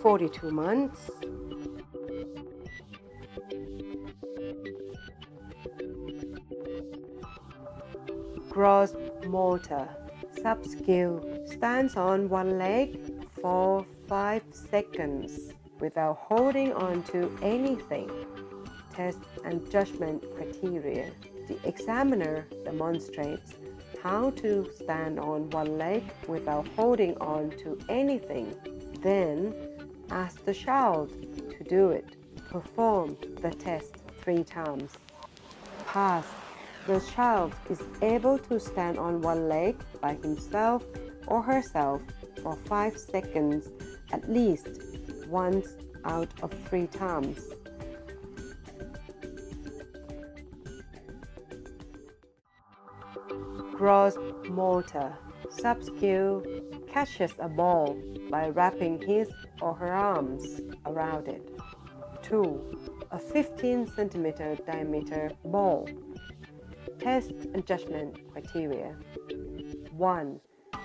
42 months, gross motor, sub-skill, stands on one leg for 5 seconds without holding on to anything. Test and judgment criteria. The examiner demonstrates how to stand on one leg without holding on to anything. Then ask the child to do it. Perform the test 3 times. Pass. The child is able to stand on one leg by himself or herself for 5 seconds at least once out of 3 times. Gross motor, sub-skill, catches a ball by wrapping his or her arms around it. 2. A 15 cm diameter ball. Test and judgment criteria. 1.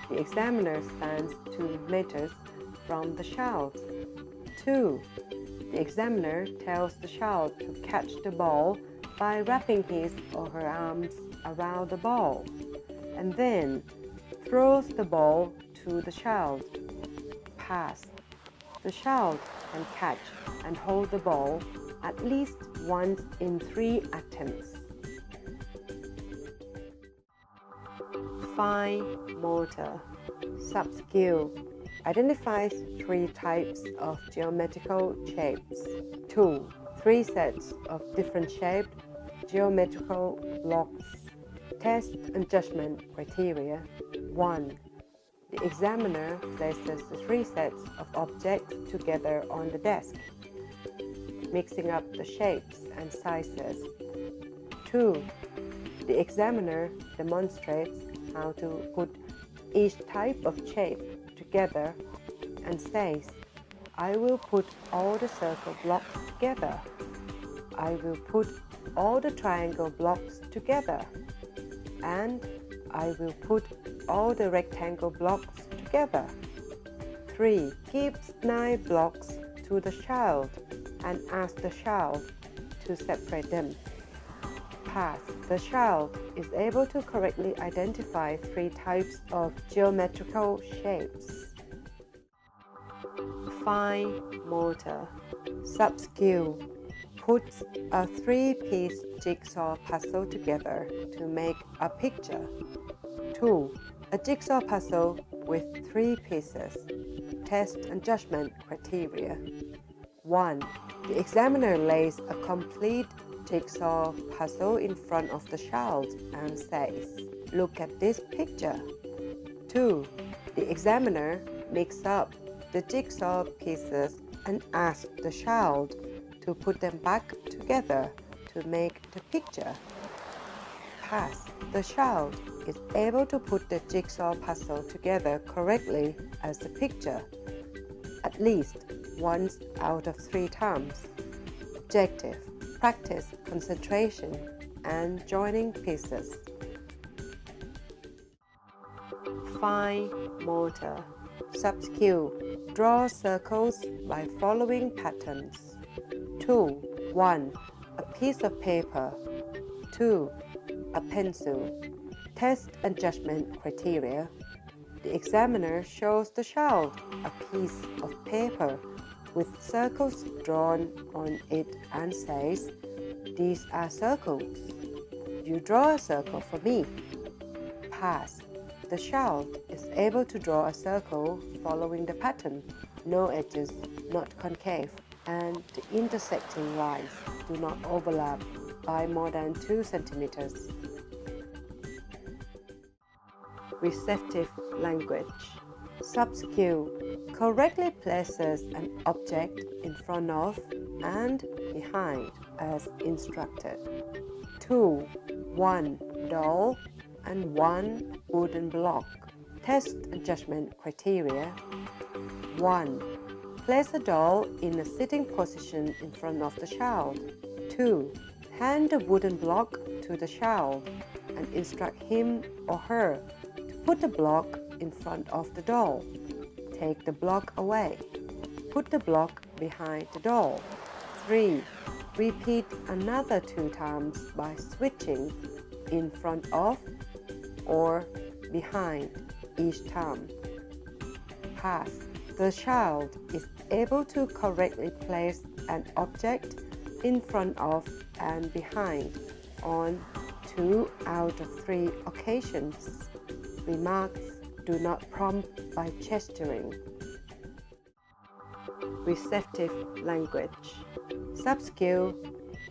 The examiner stands 2 meters from the child. 2. The examiner tells the child to catch the ball by wrapping his or her arms around the ball, and then throws the ball to the child. Pass. The child can catch and hold the ball at least once in 3 attempts. Fine motor, sub-skill, identifies 3 types of geometrical shapes. 2. 3 sets of different shaped geometrical blocks. Test and judgment criteria. 1. The examiner places the 3 sets of objects together on the desk, mixing up the shapes and sizes. 2. The examiner demonstrates how to put each type of shape together and says, "I will put all the circle blocks together. I will put all the triangle blocks together. And I will put all the rectangle blocks together." 3. Gives 9 blocks to the child and asks the child to separate them. Pass. The child is able to correctly identify 3 types of geometrical shapes. Fine motor, sub-skill, puts a 3-piece jigsaw puzzle together to make a picture. 2. A jigsaw puzzle with 3 pieces. Test and judgment criteria. 1. The examiner lays a complete jigsaw puzzle in front of the child and says, "Look at this picture." 2. The examiner mixes up the jigsaw pieces and asks the child to put them back together to make the picture. Pass. The child is able to put the jigsaw puzzle together correctly as the picture, at least once out of 3 times. Objective: practice concentration and joining pieces. Fine motor, sub-skill, draw circles by following patterns. 2. 1. A piece of paper. 2. A pencil. Test and judgment criteria. The examiner shows the child a piece of paper with circles drawn on it and says, "These are circles. You draw a circle for me." Pass. The child is able to draw a circle following the pattern. No edges, not concave, and the intersecting lines do not overlap by more than 2 centimeters. Receptive language. Sub-skill, correctly places an object in front of and behind as instructed. 2. 1 doll and 1 wooden block. Test and judgment criteria. 1. Place a doll in a sitting position in front of the child. 2. Hand the wooden block to the child and instruct him or her to put the block in front of the doll. Take the block away. Put the block behind the door. 3. Repeat another 2 times by switching in front of or behind each time. Pass. The child is able to correctly place an object in front of and behind on 2 out of 3 occasions. Remarks do not prompt by gesturing. Receptive language. Sub-skill.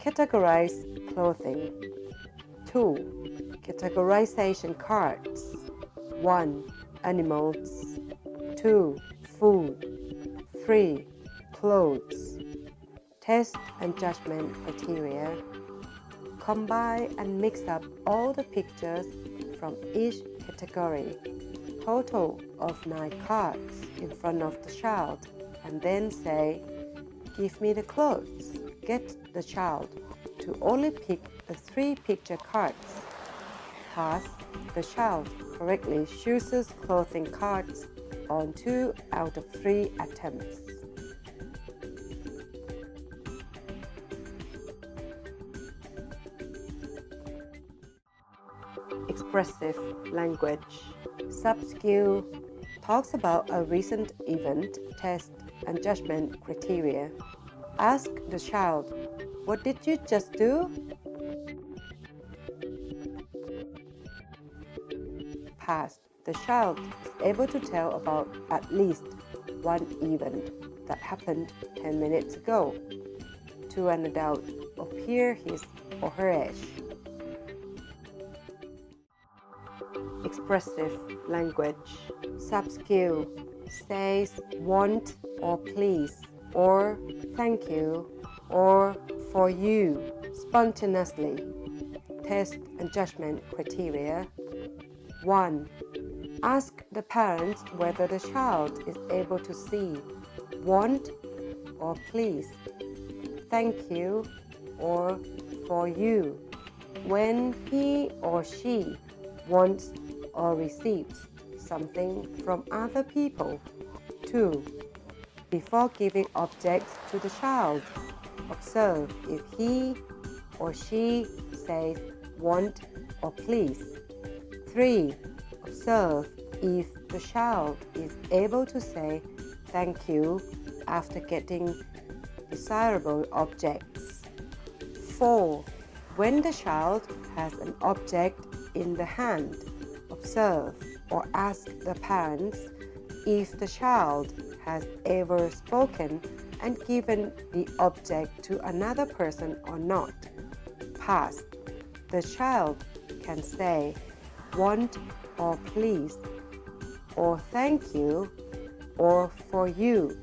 Categorize clothing. 2. Categorization cards. 1. Animals. 2. Food. 3. Clothes. Test and judgment criteria. Combine and mix up all the pictures from each category. Total of 9 cards in front of the child, and then say, "Give me the clothes." Get the child to only pick the 3 picture cards. Pass. The child correctly chooses clothing cards on 2 out of 3 attempts. Expressive language. Sub-skill talks about a recent event, test, and judgment criteria. Ask the child, "What did you just do?" Pass. The child is able to tell about at least one event that happened 10 minutes ago to an adult of his or her age. Expressive language. Sub-skill says want or please or thank you or for you spontaneously. Test and judgment criteria. 1. Ask the parents whether the child is able to see want or please, thank you or for you when he or she wants or receives something from other people. 2. Before giving objects to the child, observe if he or she says want or please. 3. Observe if the child is able to say thank you after getting desirable objects. 4. When the child has an object in the hand, observe or ask the parents if the child has ever spoken and given the object to another person or not. Pass. The child can say want or please or thank you or for you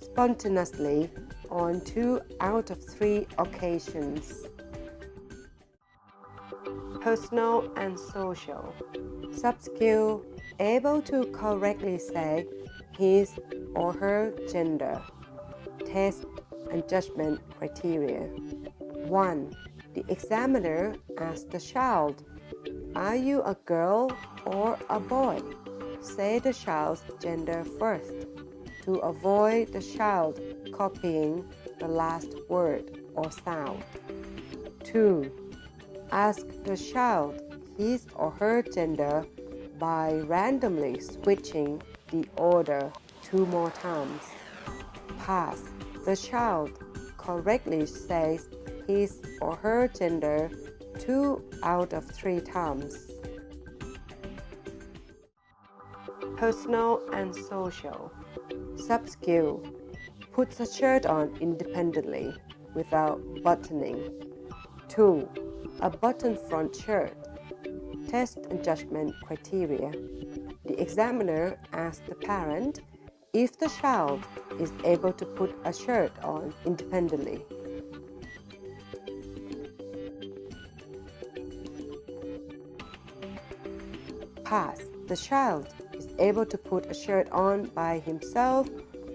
spontaneously on 2 out of 3 occasions. Personal and social. Sub-skill able to correctly say his or her gender. Test and judgment criteria. 1. The examiner asks the child, "Are you a girl or a boy?" Say the child's gender first to avoid the child copying the last word or sound. 2. Ask the child his or her gender by randomly switching the order 2 more times. Pass. The child correctly says his or her gender 2 out of 3 times. Personal and social. Sub-skill puts a shirt on independently without buttoning. 2. A button front shirt. Test and judgment criteria. The examiner asks the parent if the child is able to put a shirt on independently. Pass. The child is able to put a shirt on by himself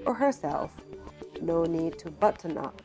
or herself. No need to button up.